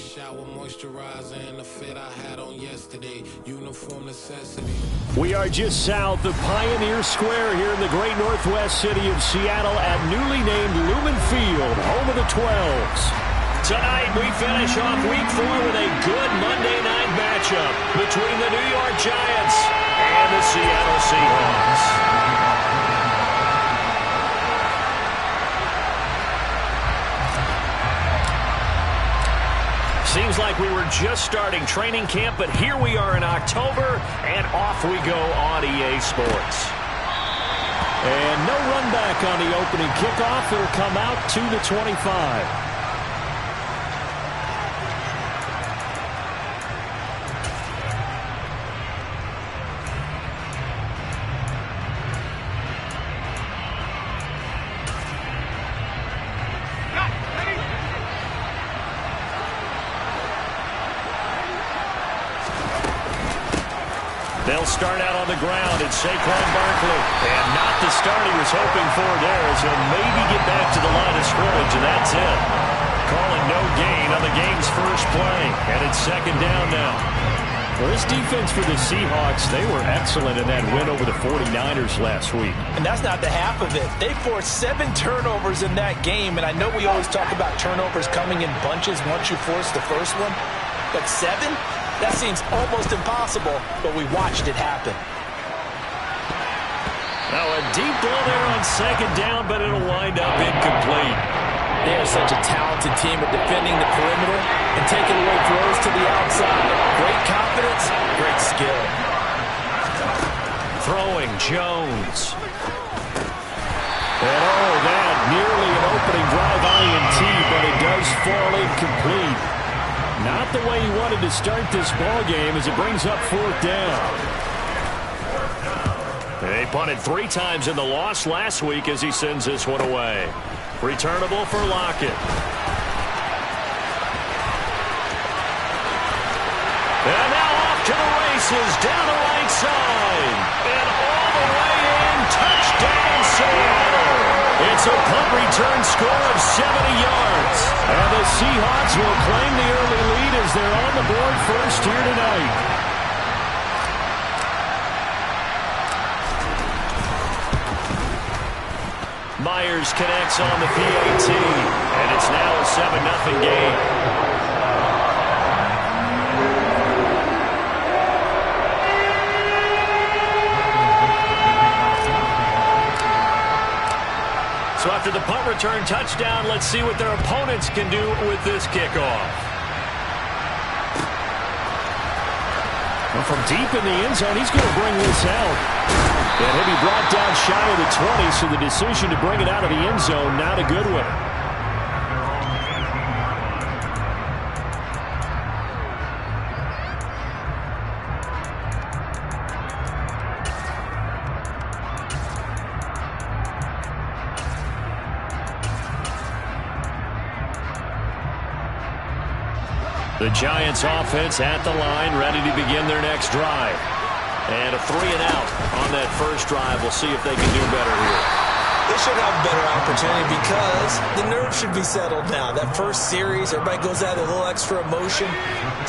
shower, moisturizer, and the fit I had on yesterday. Uniform necessity. We are just south of Pioneer Square here in the great northwest city of Seattle at newly named Lumen Field, home of the 12s. Tonight we finish off Week 4 with a good Monday night matchup between the New York Giants and the Seattle Seahawks. Seems like we were just starting training camp, but here we are in October, and off we go on EA Sports. And no run back on the opening kickoff. It'll come out to the 25. They'll start out on the ground, and Saquon Barkley. And not the start he was hoping for there, as he'll maybe get back to the line of scrimmage, and that's it. Calling no gain on the game's first play, and it's second down now. Well, this defense for the Seahawks, they were excellent in that win over the 49ers last week. And that's not the half of it. They forced 7 turnovers in that game, and I know we always talk about turnovers coming in bunches once you force the first one, but 7? That seems almost impossible, but we watched it happen. Now a deep ball there on second down, but it'll wind up incomplete. They are such a talented team at defending the perimeter and taking away throws to the outside. Great confidence, great skill. Throwing Jones. And oh, that nearly an opening drive INT, but it does fall incomplete. Not the way he wanted to start this ball game as it brings up fourth down. They punted 3 times in the loss last week as he sends this one away. Returnable for Lockett. And now off to the races, down the right side. And all the way in, touchdown Seattle. It's a punt return score of 70 yards. And the Seahawks will claim the early lead as they're on the board first here tonight. Myers connects on the PAT, and it's now a 7-0 game. So after the punt return touchdown, let's see what their opponents can do with this kickoff. Well, from deep in the end zone, he's going to bring this out. And he'll be brought down shy of the 20, so the decision to bring it out of the end zone, not a good one. The Giants offense at the line, ready to begin their next drive. And a 3-and-out on that first drive. We'll see if they can do better here. They should have a better opportunity because the nerves should be settled now. That first series, everybody goes out with a little extra emotion.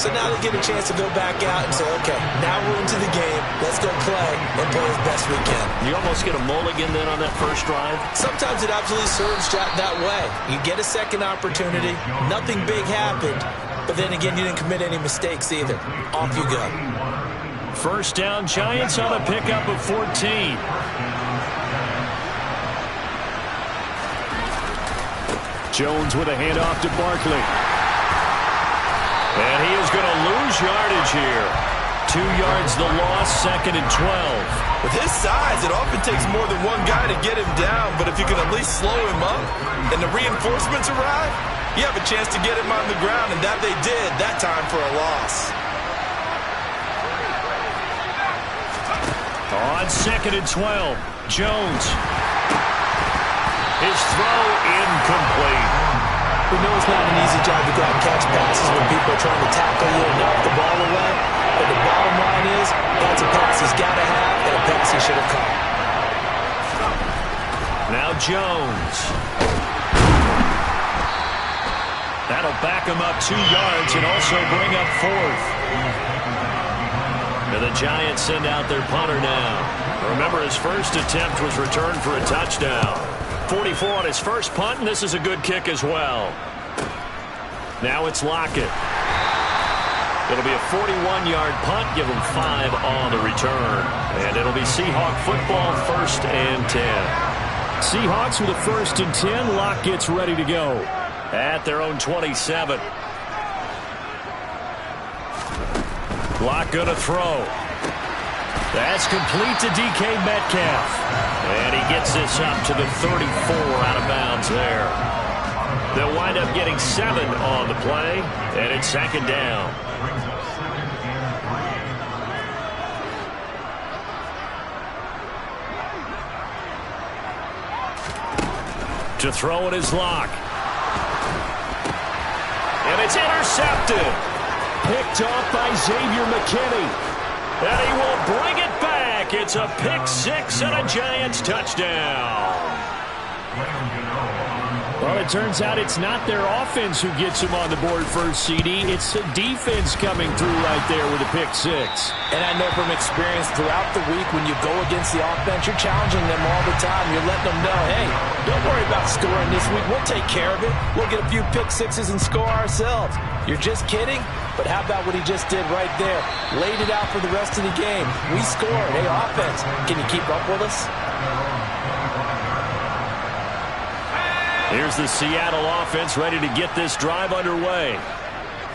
So now they get a chance to go back out and say, okay, now we're into the game. Let's go play and play as best we can. You almost get a mulligan then on that first drive? Sometimes it absolutely serves that way. You get a second opportunity. Nothing big happened. But then again, you didn't commit any mistakes either. Off you go. First down, Giants on a pickup of 14. Jones with a handoff to Barkley. And he is going to lose yardage here. 2 yards the loss, 2nd and 12. With his size, it often takes more than one guy to get him down. But if you can at least slow him up and the reinforcements arrive, you have a chance to get him on the ground, and that they did that time for a loss. On 2nd and 12, Jones. His throw incomplete. We know it's not an easy job to go out and catch passes when people are trying to tackle you and knock the ball away. But the bottom line is, that's a pass he's got to have and a pass he should have caught. Now Jones. That'll back him up 2 yards and also bring up 4th. And the Giants send out their punter now. Remember, his first attempt was returned for a touchdown. 44 on his first punt, and this is a good kick as well. Now it's Lockett. It'll be a 41-yard punt. Give him 5 on the return. And it'll be Seahawk football, 1st and 10. Seahawks with a 1st and 10. Lock gets ready to go. At their own 27. Lock going to throw. That's complete to DK Metcalf. And he gets this up to the 34 out of bounds there. They'll wind up getting 7 on the play, and it's 2nd down. To throw it is Lock. And it's intercepted. Picked off by Xavier McKinney. And he will bring it back. It's a pick 6 and a Giants touchdown. Well, it turns out it's not their offense who gets him on the board first, CD. It's the defense coming through right there with a pick 6. And I know from experience throughout the week when you go against the offense, you're challenging them all the time. You're letting them know, hey, don't worry about scoring this week. We'll take care of it. We'll get a few pick 6s and score ourselves. You're just kidding? But how about what he just did right there? Laid it out for the rest of the game. We scored. Hey, offense, can you keep up with us? Here's the Seattle offense ready to get this drive underway.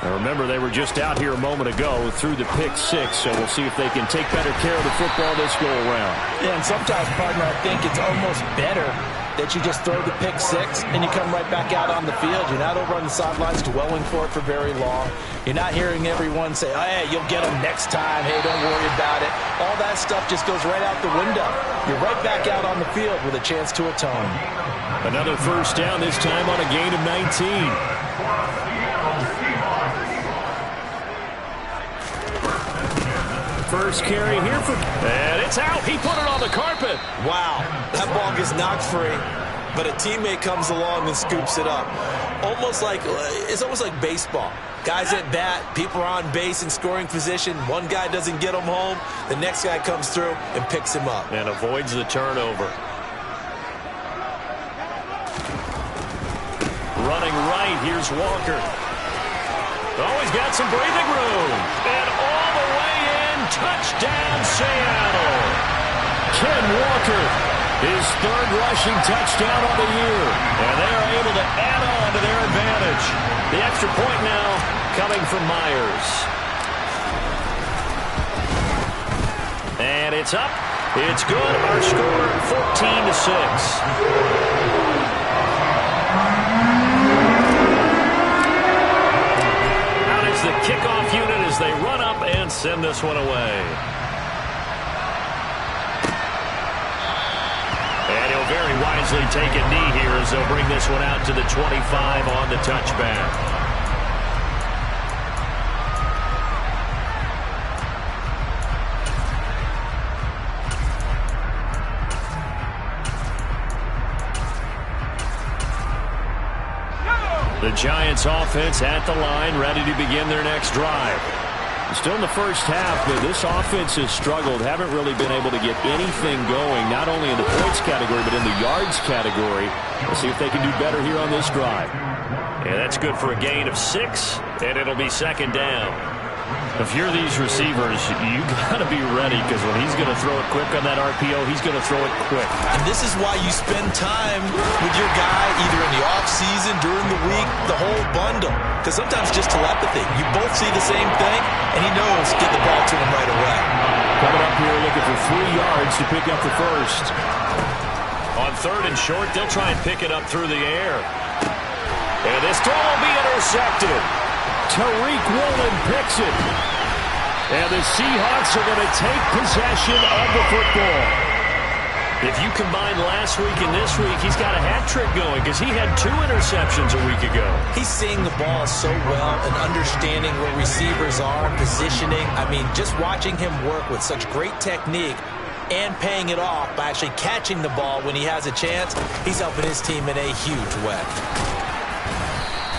Now remember, they were just out here a moment ago through the pick 6, so we'll see if they can take better care of the football this go-around. Yeah, and sometimes, partner, I think it's almost better that you just throw the pick 6 and you come right back out on the field. You're not over on the sidelines dwelling for it for very long. You're not hearing everyone say, oh, hey, you'll get them next time. Hey, don't worry about it. All that stuff just goes right out the window. You're right back out on the field with a chance to atone. Another first down, this time on a gain of 19. First carry here for... And it's out. He put it on the carpet. Wow, that ball gets knocked free, but a teammate comes along and scoops it up. It's almost like baseball. Guys at bat, people are on base in scoring position. One guy doesn't get him home. The next guy comes through and picks him up. And avoids the turnover. Running right, here's Walker. Oh, he's got some breathing room. And all the way in, touchdown Seattle. Ken Walker, his 3rd rushing touchdown of the year. And they are able to add on to their advantage. The extra point now coming from Myers. And it's up. It's good. Our score 14-6. The kickoff unit as they run up and send this one away. And he'll very wisely take a knee here as they'll bring this one out to the 25 on the touchback. The Giants offense at the line, ready to begin their next drive. Still in the first half, but this offense has struggled. Haven't really been able to get anything going, not only in the points category, but in the yards category. Let's see if they can do better here on this drive. Yeah, that's good for a gain of 6, and it'll be 2nd down. If you're these receivers, you got to be ready, because when he's going to throw it quick on that RPO, he's going to throw it quick. And this is why you spend time with your guy either in the offseason, during the week, the whole bundle. Because sometimes just telepathy. You both see the same thing, and he knows get the ball to him right away. Coming up here looking for 3 yards to pick up the first. On 3rd and short, they'll try and pick it up through the air. And this throw will be intercepted. Tariq Woolen picks it. And the Seahawks are going to take possession of the football. If you combine last week and this week, he's got a hat trick going because he had 2 interceptions a week ago. He's seeing the ball so well and understanding where receivers are, positioning. I mean, just watching him work with such great technique and paying it off by actually catching the ball when he has a chance, he's helping his team in a huge way.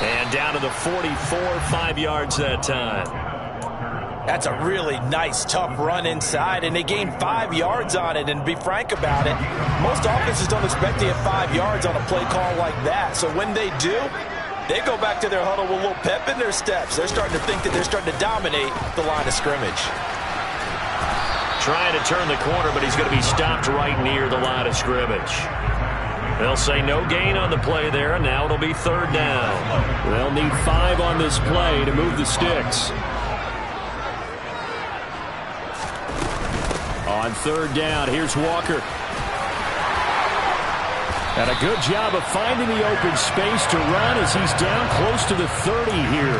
And down to the 44, 5 yards that time. That's a really nice, tough run inside, and they gained 5 yards on it. And to be frank about it, most offenses don't expect to get 5 yards on a play call like that. So when they do, they go back to their huddle with a little pep in their steps. They're starting to think that they're starting to dominate the line of scrimmage. Trying to turn the corner, but he's going to be stopped right near the line of scrimmage. They'll say no gain on the play there, and now it'll be 3rd down. They'll need 5 on this play to move the sticks. On 3rd down, here's Walker. And a good job of finding the open space to run as he's down close to the 30 here.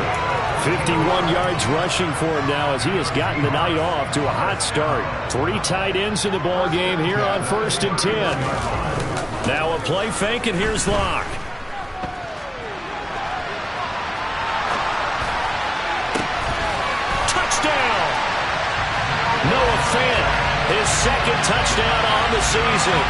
51 yards rushing for him now as he has gotten the night off to a hot start. 3 tight ends in the ball game here on 1st and 10. Now a play fake, and here's Locke. Touchdown! Noah Fant, his 2nd touchdown on the season.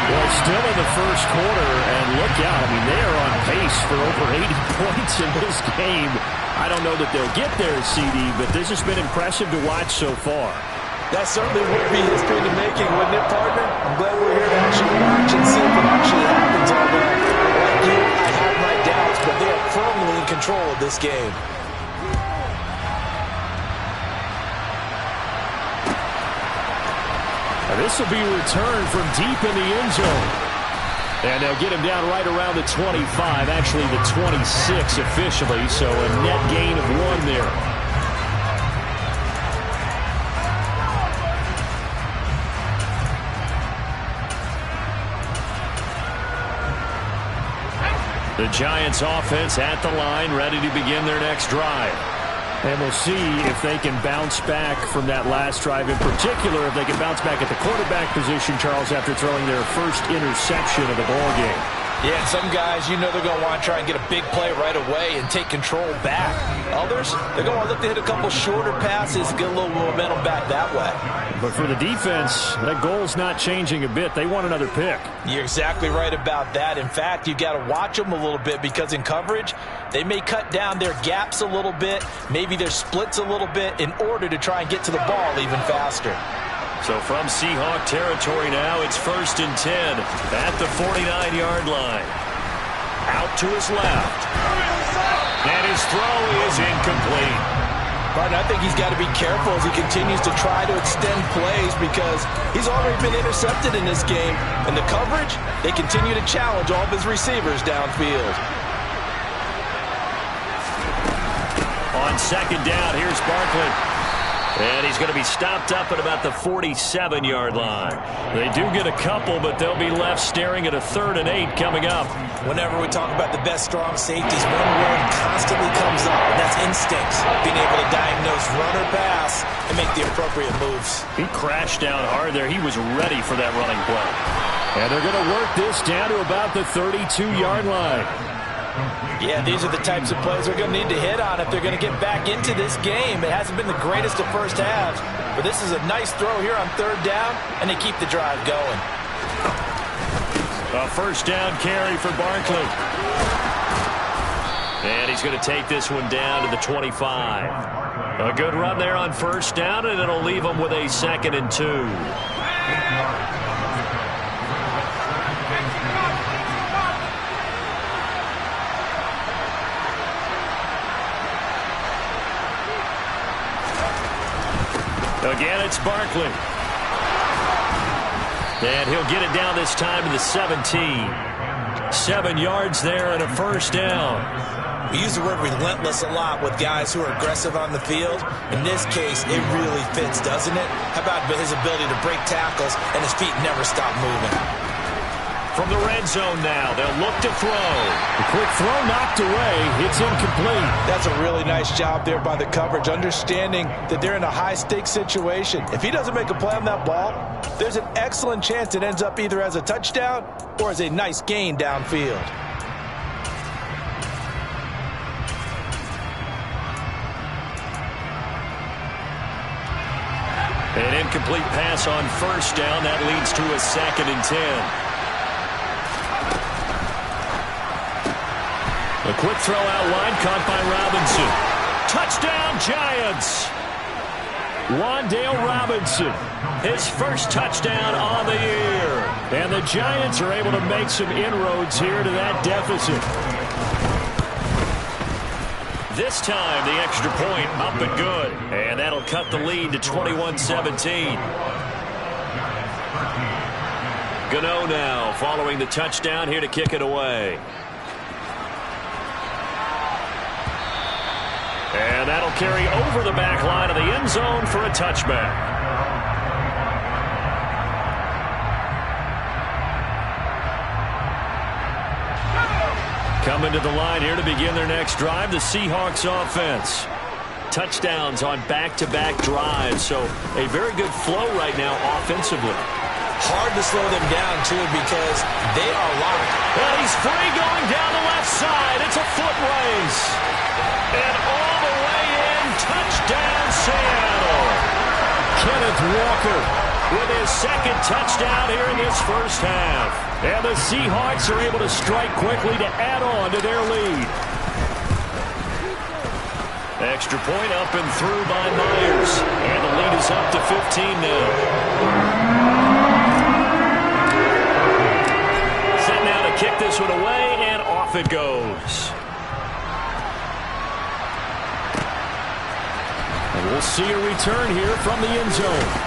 Well, still in the 1st quarter, and look out. I mean, they are on pace for over 80 points in this game. I don't know that they'll get there, CD, but this has been impressive to watch so far. That certainly would be history in the making, wouldn't it, partner? I'm glad we're here to actually watch and see if it actually happens. Although, like you, I have my doubts, but they are firmly in control of this game. This will be returned from deep in the end zone. And they'll get him down right around the 25, actually the 26 officially, so a net gain of 1 there. The Giants offense at the line, ready to begin their next drive. And we'll see if they can bounce back from that last drive. In particular, if they can bounce back at the quarterback position, Charles, after throwing their first interception of the ball game. Yeah, and some guys, you know they're going to want to try and get a big play right away and take control back. Others, they're going to look to hit a couple shorter passes, get a little momentum back that way. But for the defense, that goal's not changing a bit. They want another pick. You're exactly right about that. In fact, you got to watch them a little bit because in coverage, they may cut down their gaps a little bit, maybe their splits a little bit in order to try and get to the ball even faster. So from Seahawk territory now, it's 1st and 10 at the 49-yard line. Out to his left. And his throw is incomplete. Martin, I think he's got to be careful as he continues to try to extend plays because he's already been intercepted in this game. And the coverage, they continue to challenge all of his receivers downfield. On 2nd down, here's Barkley. And he's going to be stopped up at about the 47-yard line. They do get a couple, but they'll be left staring at a 3rd and 8 coming up. Whenever we talk about the best strong safeties, one word constantly comes up, and that's instincts. Being able to diagnose run or pass and make the appropriate moves. He crashed down hard there. He was ready for that running play. And they're going to work this down to about the 32-yard line. Yeah, these are the types of plays they're going to need to hit on if they're going to get back into this game. It hasn't been the greatest of first halves, but this is a nice throw here on 3rd down, and they keep the drive going. A 1st down carry for Barkley. And he's going to take this one down to the 25. A good run there on 1st down, and it'll leave him with a 2nd and 2. Again, it's Barkley. And he'll get it down this time to the 17. 7 yards there and a 1st down. We use the word relentless a lot with guys who are aggressive on the field. In this case, it really fits, doesn't it? How about his ability to break tackles and his feet never stop moving? From the red zone now, they'll look to throw. The quick throw knocked away. It's incomplete. That's a really nice job there by the coverage, understanding that they're in a high-stakes situation. If he doesn't make a play on that ball, there's an excellent chance it ends up either as a touchdown or as a nice gain downfield. An incomplete pass on 1st down. That leads to a 2nd and 10. A quick throw out wide, caught by Robinson. Touchdown, Giants! Wan'Dale Robinson, his first touchdown on the year. And the Giants are able to make some inroads here to that deficit. This time, the extra point up and good. And that'll cut the lead to 21-17. Gano now following the touchdown here to kick it away. And that'll carry over the back line of the end zone for a touchback. Coming to the line here to begin their next drive, the Seahawks offense. Touchdowns on back-to-back drives, so a very good flow right now offensively. Hard to slow them down, too, because they are locked. And he's free going down the left side. It's a foot race. And all the way in, touchdown Seattle. Kenneth Walker with his second touchdown here in this first half. And the Seahawks are able to strike quickly to add on to their lead. Extra point up and through by Myers. And the lead is up to 15 now. Set now to kick this one away, and off it goes. And we'll see a return here from the end zone.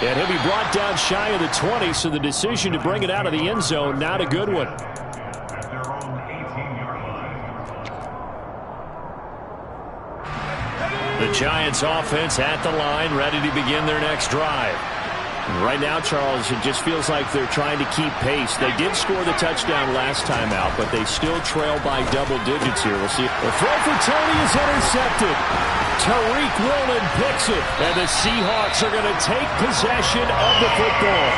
And he'll be brought down shy of the 20, so the decision to bring it out of the end zone, not a good one. The Giants offense at the line, ready to begin their next drive. Right now, Charles, it just feels like they're trying to keep pace. They did score the touchdown last time out, but they still trail by double digits here. We'll see. The throw for Tony is intercepted. Tariq Woolen picks it, and the Seahawks are going to take possession of the football.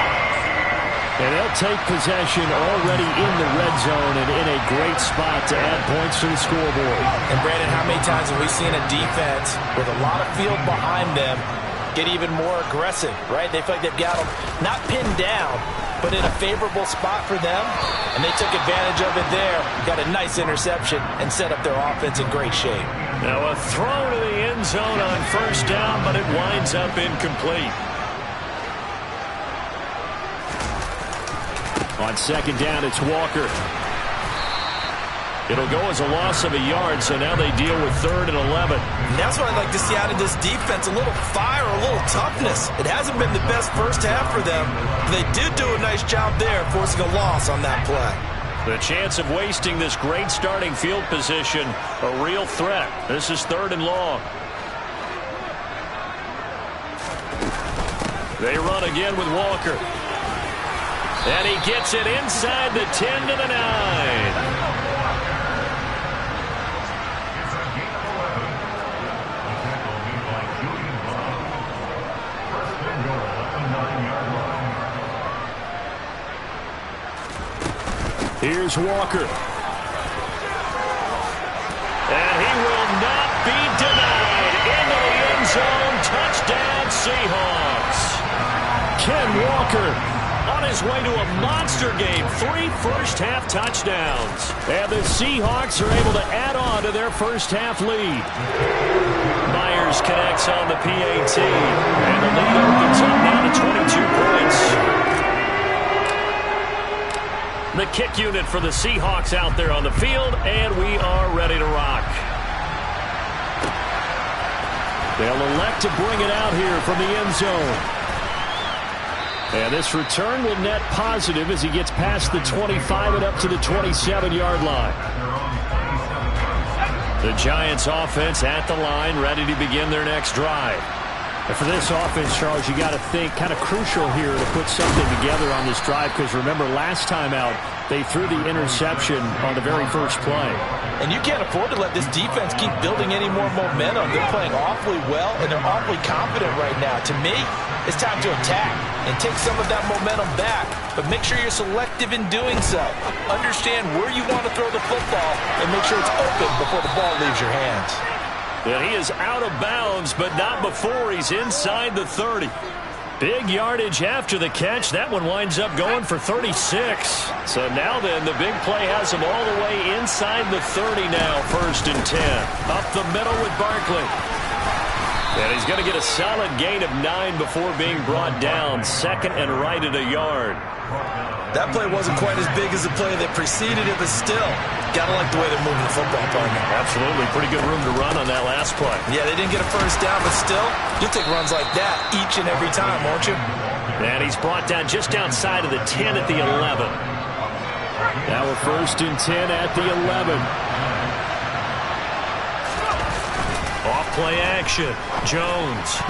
And they'll take possession already in the red zone and in a great spot to add points to the scoreboard. And, Brandon, how many times have we seen a defense with a lot of field behind them get even more aggressive, right? They feel like they've got them not pinned down, but in a favorable spot for them, and they took advantage of it there, got a nice interception, and set up their offense in great shape. Now a throw to the end zone on first down, but it winds up incomplete. On second down, it's Walker. It'll go as a loss of a yard, so now they deal with 3rd and 11. And that's what I'd like to see out of this defense, a little fire, a little toughness. It hasn't been the best first half for them, but they did do a nice job there, forcing a loss on that play. The chance of wasting this great starting field position, a real threat. This is 3rd and long. They run again with Walker. And he gets it inside the 10 to the 9. Here's Walker. And he will not be denied. Into the end zone. Touchdown, Seahawks. Ken Walker on his way to a monster game. 3 first-half touchdowns. And the Seahawks are able to add on to their first-half lead. Myers connects on the PAT. And the lead opens up now to 22 points. The kick unit for the Seahawks out there on the field, and we are ready to rock. They'll elect to bring it out here from the end zone. And this return will net positive as he gets past the 25 and up to the 27-yard line. The Giants offense at the line, ready to begin their next drive. And for this offense, Charles, you got to think kind of crucial here to put something together on this drive, because remember last time out they threw the interception on the very first play. And you can't afford to let this defense keep building any more momentum. They're playing awfully well, and they're awfully confident right now. To me, it's time to attack and take some of that momentum back, but make sure you're selective in doing so. Understand where you want to throw the football and make sure it's open before the ball leaves your hands. And he is out of bounds, but not before he's inside the 30. Big yardage after the catch. That one winds up going for 36. So now then, the big play has him all the way inside the 30 now, 1st and 10. Up the middle with Barkley. And he's going to get a solid gain of 9 before being brought down. 2nd and right at a yard. That play wasn't quite as big as the play that preceded it, but still, got to like the way they're moving the football, partner. Absolutely. Pretty good room to run on that last play. Yeah, they didn't get a first down, but still, you'll take runs like that each and every time, won't you? And he's brought down just outside of the 10 at the 11. Now we're 1st and 10 at the 11. Off play action. Jones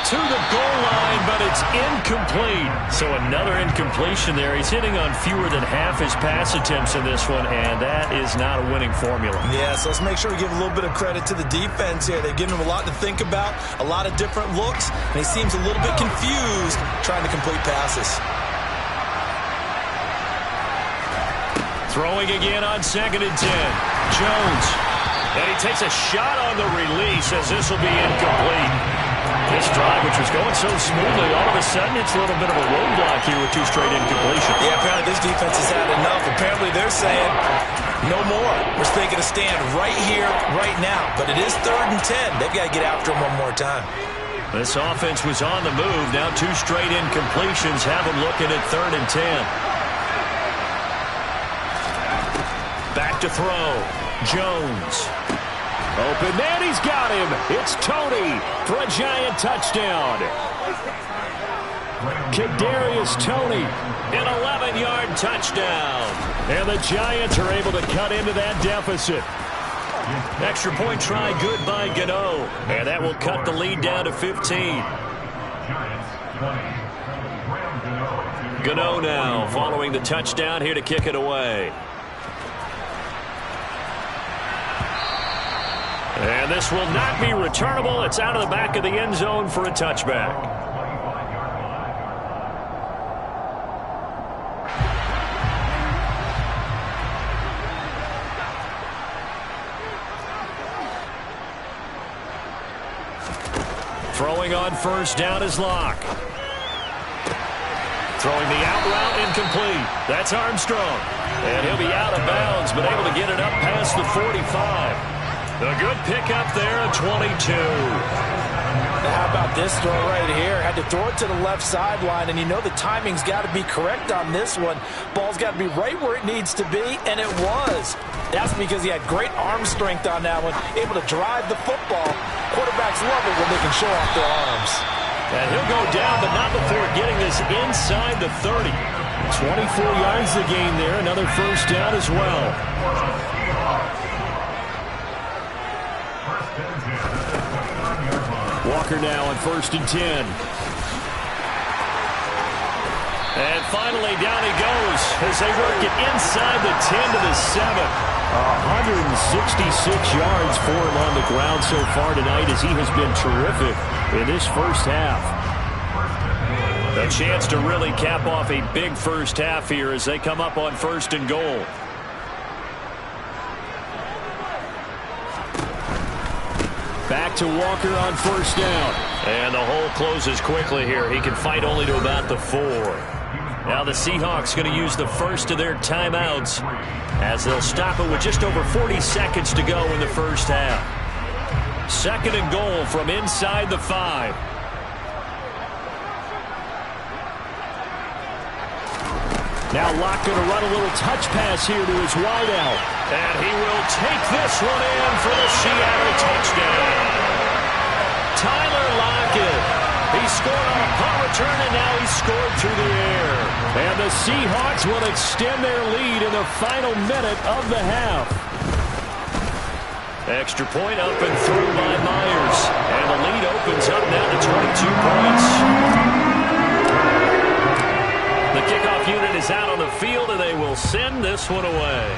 to the goal line, but it's incomplete. So another incompletion there. He's hitting on fewer than half his pass attempts in this one, and that is not a winning formula. Yeah, so let's make sure we give a little bit of credit to the defense here. They've given him a lot to think about, a lot of different looks, and he seems a little bit confused trying to complete passes. Throwing again on 2nd and 10. Jones. And he takes a shot on the release as this will be incomplete. This drive, which was going so smoothly, all of a sudden it's a little bit of a roadblock here with 2 straight incompletions. Yeah, apparently this defense has had enough. Apparently they're saying, no more. We're taking a stand right here, right now. But it is 3rd and 10. They've got to get after him one more time. This offense was on the move. Now 2 straight incompletions have them looking at 3rd and 10. Back to throw. Jones. Open man, he's got him. It's Toney for a giant touchdown. Kadarius Toney, an 11-yard touchdown. And the Giants are able to cut into that deficit. Extra point try good by Gano. And that will cut the lead down to 15. Gano now following the touchdown here to kick it away. And this will not be returnable. It's out of the back of the end zone for a touchback. Throwing on 1st down is Locke. Throwing the out route incomplete. That's Armstrong. And he'll be out of bounds, but able to get it up past the 45. A good pickup there at 22. Now how about this throw right here? Had to throw it to the left sideline, and you know the timing's got to be correct on this one. Ball's got to be right where it needs to be, and it was. That's because he had great arm strength on that one, able to drive the football. Quarterbacks love it when they can show off their arms. And he'll go down, but not before getting this inside the 30. 24 yards to gain there. Another 1st down as well. Walker now on 1st and 10. And finally down he goes as they work it inside the 10 to the 7. 166 yards for him on the ground so far tonight as he has been terrific in this first half. A chance to really cap off a big first half here as they come up on 1st and goal. Back to Walker on 1st down. And the hole closes quickly here. He can fight only to about the 4. Now the Seahawks going to use the first of their timeouts as they'll stop it with just over 40 seconds to go in the first half. 2nd and goal from inside the 5. Now Locke going to run a little touch pass here to his wideout. And he will take this one in for the Seattle touchdown. Tyler Lockett. He scored on a punt return, and now he scored through the air. And the Seahawks will extend their lead in the final minute of the half. Extra point up and through by Myers. And the lead opens up now to 22 points. The kickoff unit is out on the field, and they will send this one away.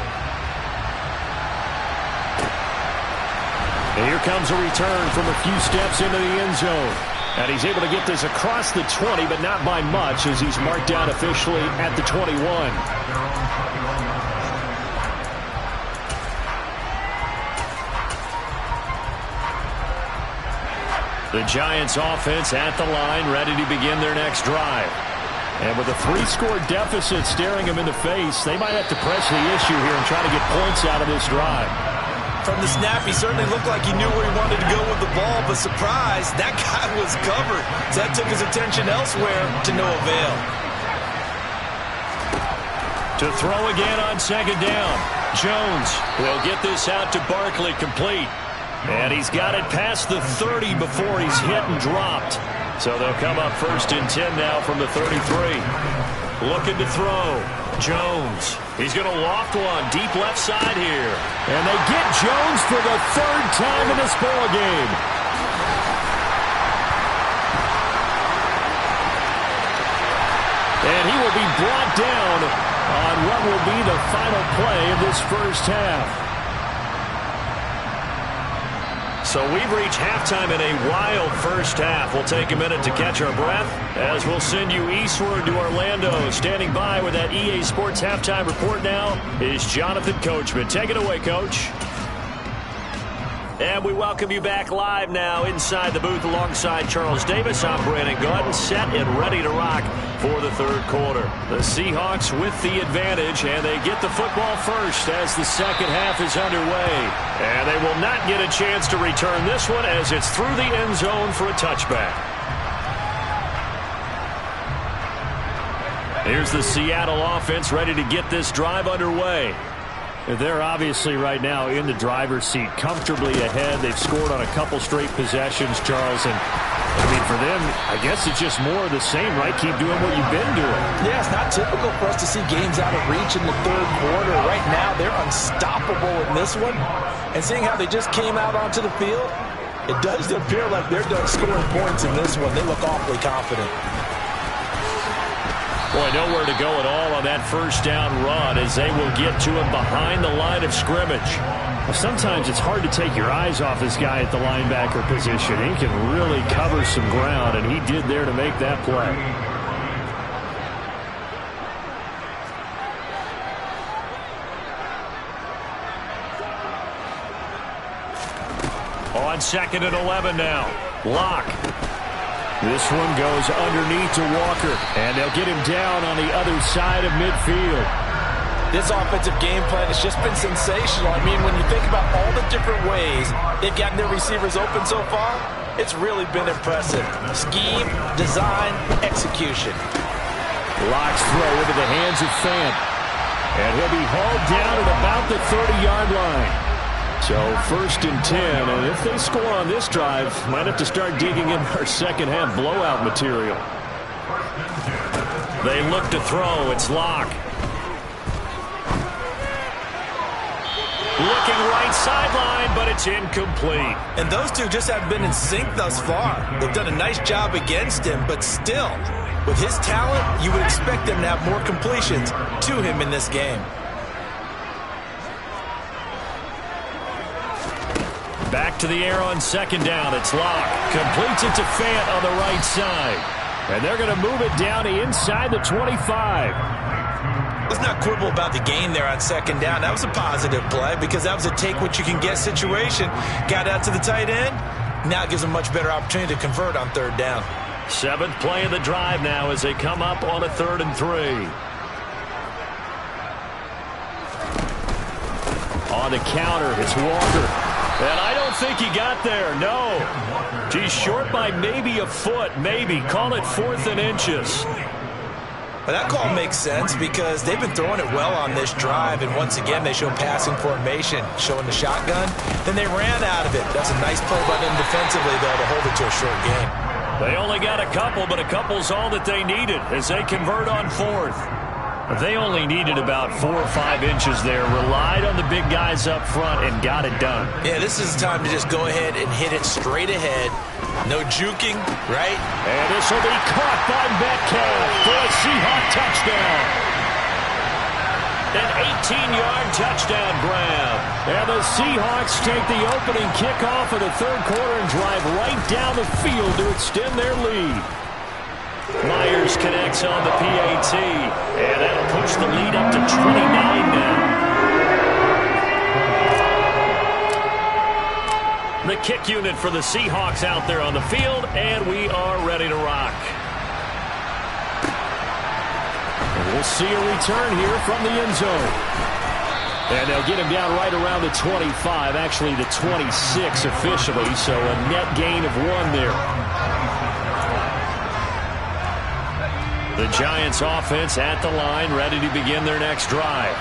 And here comes a return from a few steps into the end zone. And he's able to get this across the 20, but not by much as he's marked down officially at the 21. The Giants offense at the line, ready to begin their next drive. And with a 3-score deficit staring them in the face, they might have to press the issue here and try to get points out of this drive. From the snap, he certainly looked like he knew where he wanted to go with the ball, but surprise, that guy was covered. So that took his attention elsewhere to no avail. To throw again on second down. Jones will get this out to Barkley, complete. And he's got it past the 30 before he's hit and dropped. So they'll come up 1st and 10 now from the 33. Looking to throw. Jones. He's going to loft one deep left side here. And they get Jones for the 3rd time in this ball game. And he will be brought down on what will be the final play of this first half. So we've reached halftime in a wild first half. We'll take a minute to catch our breath as we'll send you eastward to Orlando. Standing by with that EA Sports halftime report now is Jonathan Coachman. Take it away, Coach. And we welcome you back live now inside the booth alongside Charles Davis. I'm Brandon Gaudin, set and ready to rock for the 3rd quarter. The Seahawks with the advantage, and they get the football first as the second half is underway. And they will not get a chance to return this one as it's through the end zone for a touchback. Here's the Seattle offense ready to get this drive underway. They're obviously right now in the driver's seat, comfortably ahead. They've scored on a couple straight possessions, Charles. And, I mean, for them, I guess it's just more of the same, right? Keep doing what you've been doing. Yeah, it's not typical for us to see games out of reach in the 3rd quarter. Right now, they're unstoppable in this one. And seeing how they just came out onto the field, it does appear like they're done scoring points in this one. They look awfully confident. Boy, nowhere to go at all on that first down run as they will get to him behind the line of scrimmage. Well, sometimes it's hard to take your eyes off this guy at the linebacker position. He can really cover some ground, and he did there to make that play. On 2nd and 11 now. Locke. This one goes underneath to Walker, and they'll get him down on the other side of midfield. This offensive game plan has just been sensational. I mean, when you think about all the different ways they've gotten their receivers open so far, it's really been impressive. Scheme, design, execution. Locke's throw into the hands of Fant, and he'll be hauled down at about the 30-yard line. So 1st and 10, and if they score on this drive, might have to start digging in our second half blowout material. They look to throw. It's Locke. Looking right sideline, but it's incomplete. And those two just haven't been in sync thus far. They've done a nice job against him, but still, with his talent, you would expect them to have more completions to him in this game. Back to the air on 2nd down. It's Locke. Completes it to Fant on the right side. And they're going to move it down to inside the 25. Let's not quibble about the gain there on 2nd down. That was a positive play because that was a take-what-you-can-get situation. Got out to the tight end. Now it gives them a much better opportunity to convert on 3rd down. 7th play of the drive now as they come up on a 3rd and 3. On the counter, it's Walker. And I don't think he got there, no. He's short by maybe a foot, maybe. Call it 4th and inches. Well, that call makes sense because they've been throwing it well on this drive, and once again they show passing formation, showing the shotgun. Then they ran out of it. That's a nice play by them defensively, though, to hold it to a short gain. They only got a couple, but a couple's all that they needed as they convert on 4th. They only needed about 4 or 5 inches there, relied on the big guys up front, and got it done. Yeah, this is the time to just go ahead and hit it straight ahead. No juking, right? And this will be caught by Metcalf for a Seahawk touchdown. An 18-yard touchdown grab. And the Seahawks take the opening kickoff of the 3rd quarter and drive right down the field to extend their lead. Myers connects on the PAT, and that'll push the lead up to 29 now. The kick unit for the Seahawks out there on the field, and we are ready to rock. And we'll see a return here from the end zone. And they'll get him down right around the 25, actually the 26 officially, so a net gain of 1 there. The Giants offense at the line, ready to begin their next drive.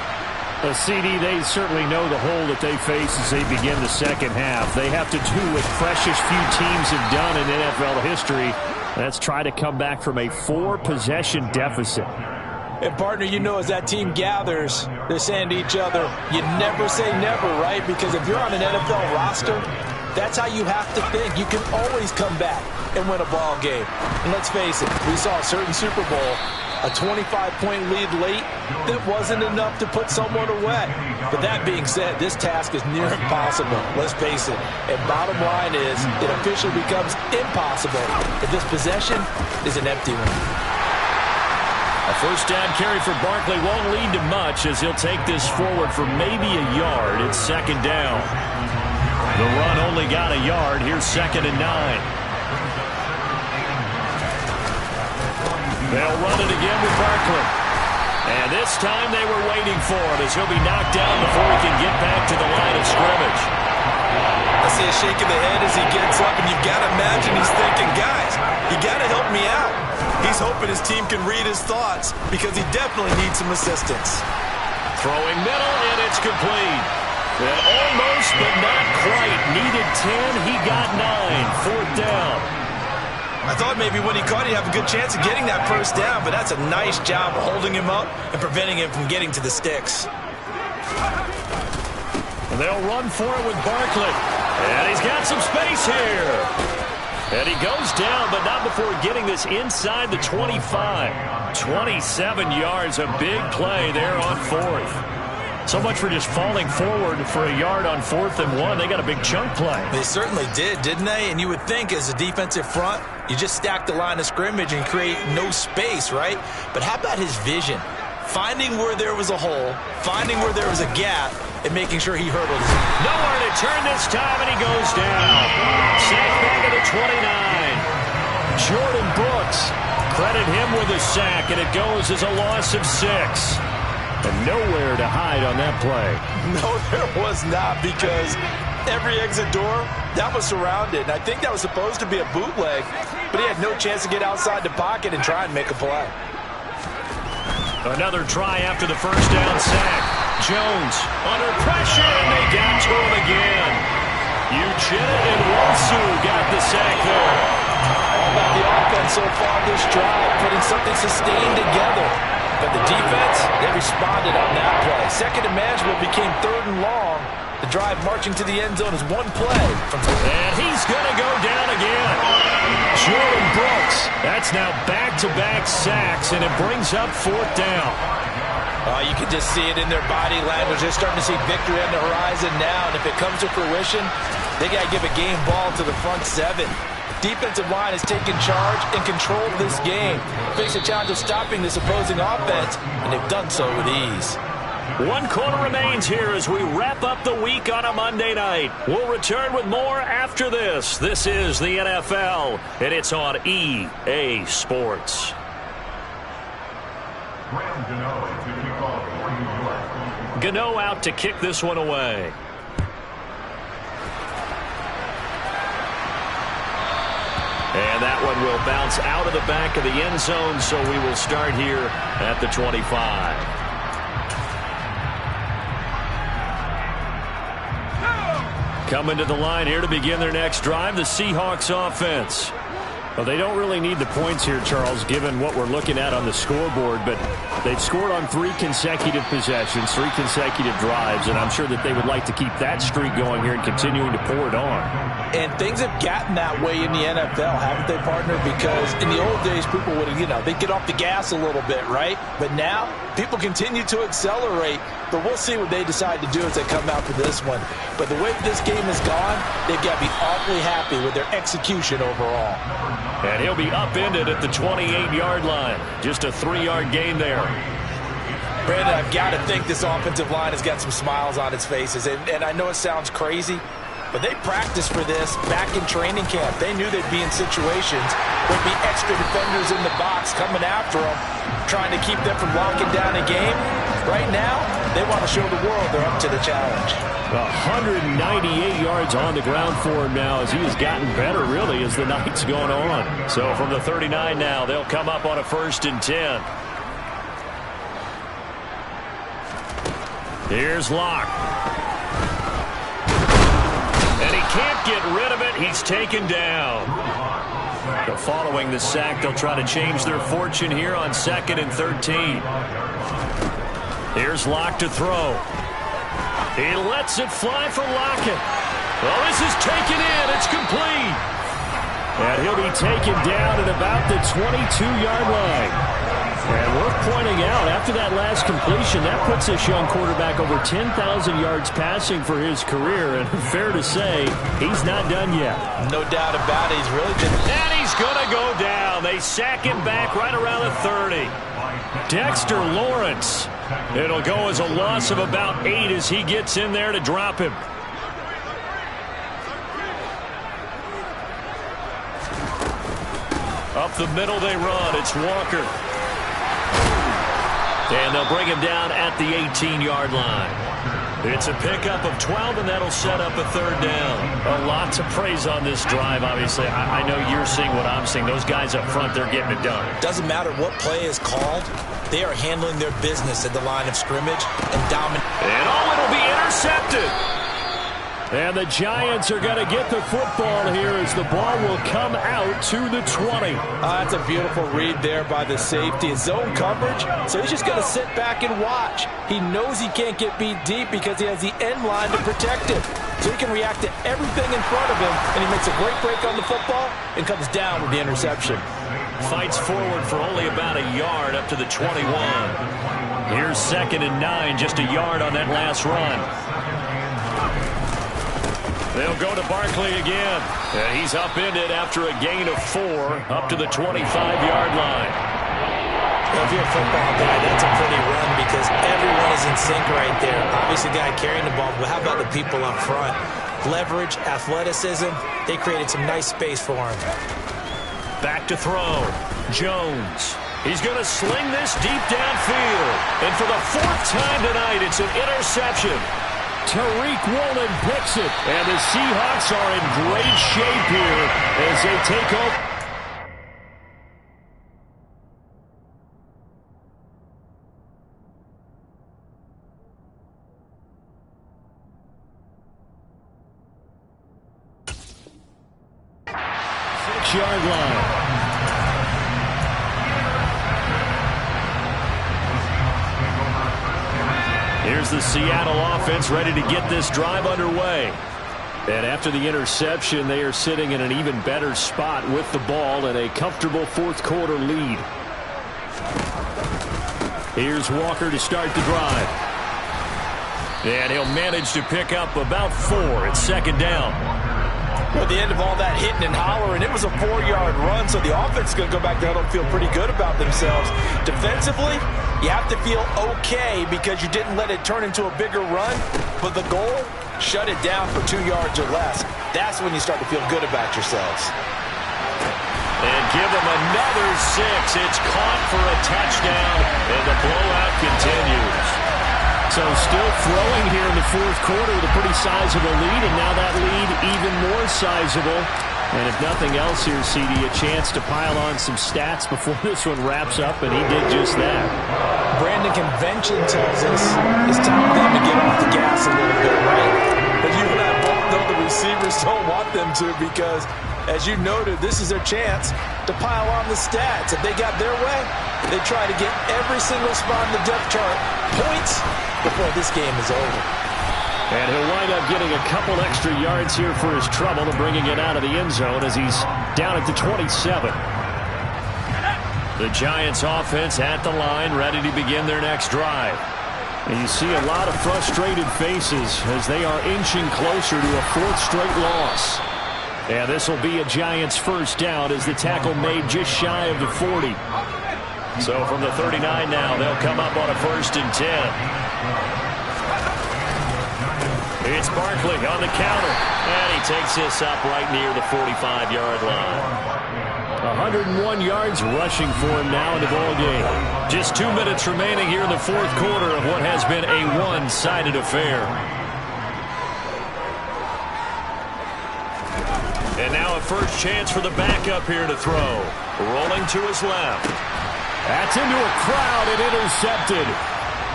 The CD, they certainly know the hole that they face as they begin the second half. They have to do what precious few teams have done in NFL history. That's try to come back from a 4-possession deficit. And, partner, you know, as that team gathers, they're saying to each other, you never say never, right? Because if you're on an NFL roster, that's how you have to think. You can always come back and win a ball game. And let's face it, we saw a certain Super Bowl, a 25-point lead late that wasn't enough to put someone away. But that being said, this task is near impossible. Let's face it. And bottom line is, it officially becomes impossible if this possession is an empty one. A first down carry for Barkley won't lead to much as he'll take this forward for maybe a yard. It's second down. The run only got a yard. Here's 2nd and 9. They'll run it again with Barkley. And this time they were waiting for him as he'll be knocked down before he can get back to the line of scrimmage. I see a shake of the head as he gets up, and you've got to imagine he's thinking, guys, you got to help me out. He's hoping his team can read his thoughts because he definitely needs some assistance. Throwing middle, and it's complete. And almost, but not quite. Needed 10, he got 9. 4th down. I thought maybe when he caught, he'd have a good chance of getting that first down, but that's a nice job of holding him up and preventing him from getting to the sticks. And they'll run for it with Barkley. And he's got some space here. And he goes down, but not before getting this inside the 25. 27 yards, a big play there on 4th. So much for just falling forward for a yard on 4th and 1. They got a big chunk play. They certainly did, didn't they? And you would think as a defensive front, you just stack the line of scrimmage and create no space, right? But how about his vision? Finding where there was a hole, finding where there was a gap, and making sure he hurdles. Nowhere to turn this time, and he goes down. Sack back at the 29. Jordan Brooks, credit him with a sack, and it goes as a loss of 6. And nowhere to hide on that play. No, there was not, because every exit door, that was surrounded. And I think that was supposed to be a bootleg, but he had no chance to get outside the pocket and try and make a play. Another try after the first down sack. Jones under pressure, and they got to him again. Uchenna and Nwosu got the sack there. All about the offense so far this drive, putting something sustained together. But the defense, they responded on that play. Second and manageable became 3rd and long. The drive marching to the end zone is one play. And he's going to go down again. Jordan Brooks. That's now back-to-back sacks, and it brings up 4th down. You can just see it in their body language. They're starting to see victory on the horizon now, and if it comes to fruition, they got to give a game ball to the front 7. Defensive line has taken charge and controlled this game. Face a challenge of stopping this opposing offense, and they've done so with ease. 1 quarter remains here as we wrap up the week on a Monday night. We'll return with more after this. This is the NFL, and it's on EA Sports. Gano out to kick this one away. And that one will bounce out of the back of the end zone, so we will start here at the 25. Coming to the line here to begin their next drive, the Seahawks offense. Well, they don't really need the points here, Charles, given what we're looking at on the scoreboard, but they've scored on 3 consecutive possessions, 3 consecutive drives, and I'm sure that they would like to keep that streak going here and continuing to pour it on. And things have gotten that way in the NFL, haven't they, partner? Because in the old days, people would, they'd get off the gas a little bit, right? But now, people continue to accelerate, but we'll see what they decide to do as they come out for this one. But the way this game has gone, they've got to be awfully happy with their execution overall. And he'll be upended at the 28-yard line. Just a 3-yard gain there. Brandon, I've got to think this offensive line has got some smiles on its faces. And I know it sounds crazy, But they practiced for this back in training camp. They knew they'd be in situations where there'd be extra defenders in the box coming after them, trying to keep them from locking down a game. Right now, they want to show the world they're up to the challenge. 198 yards on the ground for him now as he has gotten better, really, as the night's going on. So from the 39 now, they'll come up on a 1st and 10. Here's Locke. And he can't get rid of it. He's taken down. So following the sack, they'll try to change their fortune here on 2nd and 13. Here's Locke to throw. He lets it fly for Lockett. Well, this is taken in. It's complete. And he'll be taken down at about the 22-yard line. And worth pointing out, after that last completion, that puts this young quarterback over 10,000 yards passing for his career. And fair to say, he's not done yet. No doubt about it. He's really been... And he's going to go down. They sack him back right around the 30. Dexter Lawrence. It'll go as a loss of about 8 as he gets in there to drop him. Up the middle they run. It's Walker. And they'll bring him down at the 18-yard line. It's a pickup of 12, and that'll set up a 3rd down. A lot to praise on this drive, obviously. I know you're seeing what I'm seeing. Those guys up front, they're getting it done. Doesn't matter what play is called. They are handling their business at the line of scrimmage and dominating. And it'll be intercepted. And the Giants are going to get the football here as the ball will come out to the 20. That's a beautiful read there by the safety. It's zone coverage, so he's just going to sit back and watch. He knows he can't get beat deep because he has the end line to protect him. So he can react to everything in front of him, and he makes a great break on the football and comes down with the interception. Fights forward for only about a yard up to the 21. Here's 2nd and 9, just a yard on that last run. They'll go to Barkley again. And he's upended after a gain of 4 up to the 25-yard line. Well, if you're a football guy, that's a pretty run because everyone is in sync right there. Obviously, the guy carrying the ball, but how about the people up front? Leverage, athleticism, they created some nice space for him. Back to throw. Jones. He's going to sling this deep downfield. And for the 4th time tonight, it's an interception. Tariq Woolen picks it. And the Seahawks are in great shape here as they take over. Yard line. Here's the Seattle offense ready to get this drive underway. And after the interception, they are sitting in an even better spot with the ball and a comfortable 4th quarter lead. Here's Walker to start the drive. And he'll manage to pick up about 4. It's 2nd down. Well, at the end of all that hitting and hollering, it was a 4-yard run, so the offense is going to go back there and feel pretty good about themselves. Defensively, you have to feel okay because you didn't let it turn into a bigger run, but the goal, shut it down for 2 yards or less. That's when you start to feel good about yourselves. And give them another 6. It's caught for a touchdown, and the blowout continues. So still throwing here in the 4th quarter with a pretty sizable lead, and now that lead even more sizable. And if nothing else here, CD, a chance to pile on some stats before this one wraps up, and he did just that. Brandon, convention tells us it's time for them to get off the gas a little bit, right? But you and I both know the receivers don't want them to because, as you noted, this is their chance to pile on the stats. If they got their way, they try to get every single spot in the depth chart points before this game is over. And he'll wind up getting a couple extra yards here for his trouble and bringing it out of the end zone as he's down at the 27. The Giants offense at the line, ready to begin their next drive. And you see a lot of frustrated faces as they are inching closer to a 4th straight loss. And this will be a Giants 1st down as the tackle made just shy of the 40. So from the 39 now, they'll come up on a 1st and 10. It's Barkley on the counter, and he takes this up right near the 45-yard line. 101 yards rushing for him now in the ball game. Just 2 minutes remaining here in the fourth quarter of what has been a one-sided affair. And now a first chance for the backup here to throw. Rolling to his left. That's into a crowd and intercepted.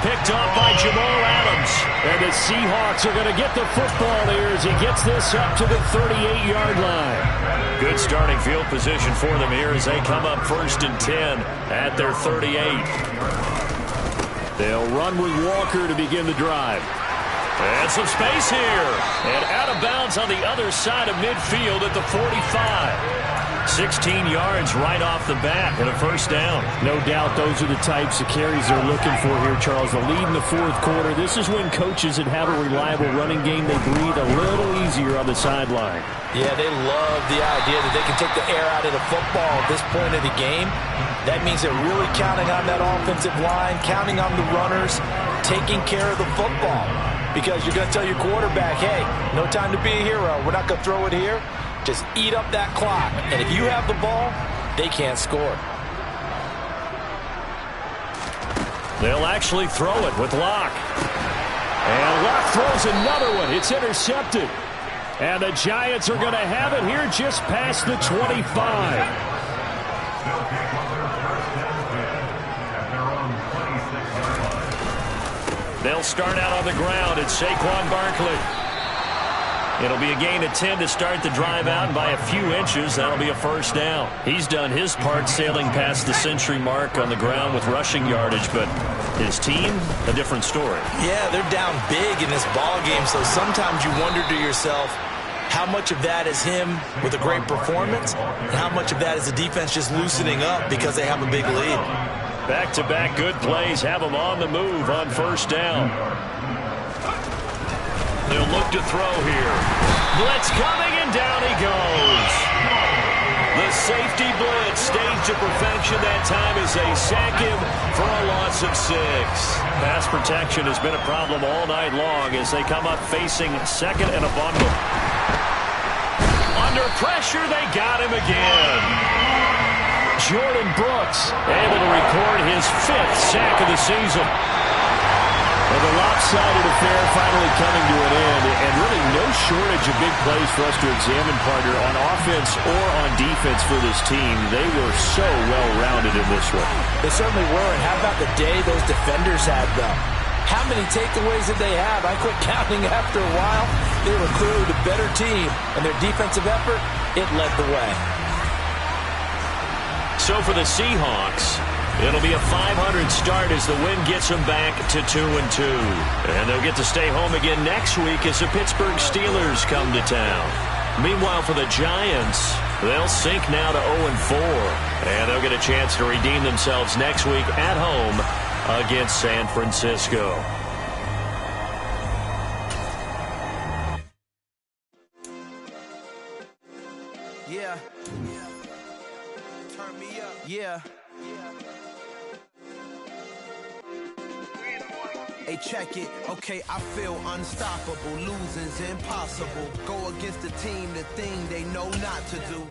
Picked up by Jamal Adams. And the Seahawks are going to get the football here as he gets this up to the 38-yard line. Good starting field position for them here as they come up 1st and 10 at their 38. They'll run with Walker to begin the drive. And some space here. And out of bounds on the other side of midfield at the 45. 16 yards right off the bat and a first down. No doubt those are the types of carries they're looking for here, Charles. The lead in the fourth quarter. This is when coaches that have a reliable running game, they breathe a little easier on the sideline. Yeah, they love the idea that they can take the air out of the football at this point of the game. That means they're really counting on that offensive line, counting on the runners, taking care of the football. Because you're going to tell your quarterback, hey, no time to be a hero. We're not going to throw it here. Just eat up that clock. And if you have the ball, they can't score. They'll actually throw it with Locke. And Locke throws another one. It's intercepted. And the Giants are going to have it here just past the 25. They'll start out on the ground. It's Saquon Barkley. It'll be a gain of 10 to start the drive out, and by a few inches, that'll be a first down. He's done his part sailing past the century mark on the ground with rushing yardage, but his team, a different story. Yeah, they're down big in this ball game, so sometimes you wonder to yourself, how much of that is him with a great performance, and how much of that is the defense just loosening up because they have a big lead. Back-to-back good plays have him on the move on first down. They'll look to throw here. Blitz coming, and down he goes. The safety blitz staged to perfection that time as they sack him for a loss of 6. Pass protection has been a problem all night long as they come up facing second and a bundle. Under pressure, they got him again. Jordan Brooks able to record his 5th sack of the season. Well, the lopsided affair finally coming to an end, and really no shortage of big plays for us to examine, partner, on offense or on defense for this team. They were so well-rounded in this one. They certainly were, and how about the day those defenders had, though? How many takeaways did they have? I quit counting after a while. They were clearly the better team, and their defensive effort, it led the way. So for the Seahawks, it'll be a 500 start as the win gets them back to 2-2. And they'll get to stay home again next week as the Pittsburgh Steelers come to town. Meanwhile, for the Giants, they'll sink now to 0-4. And they'll get a chance to redeem themselves next week at home against San Francisco. Yeah. Turn me up. Yeah. Hey, check it. Okay, I feel unstoppable. Losing's impossible. Go against the team, the thing they know not to do.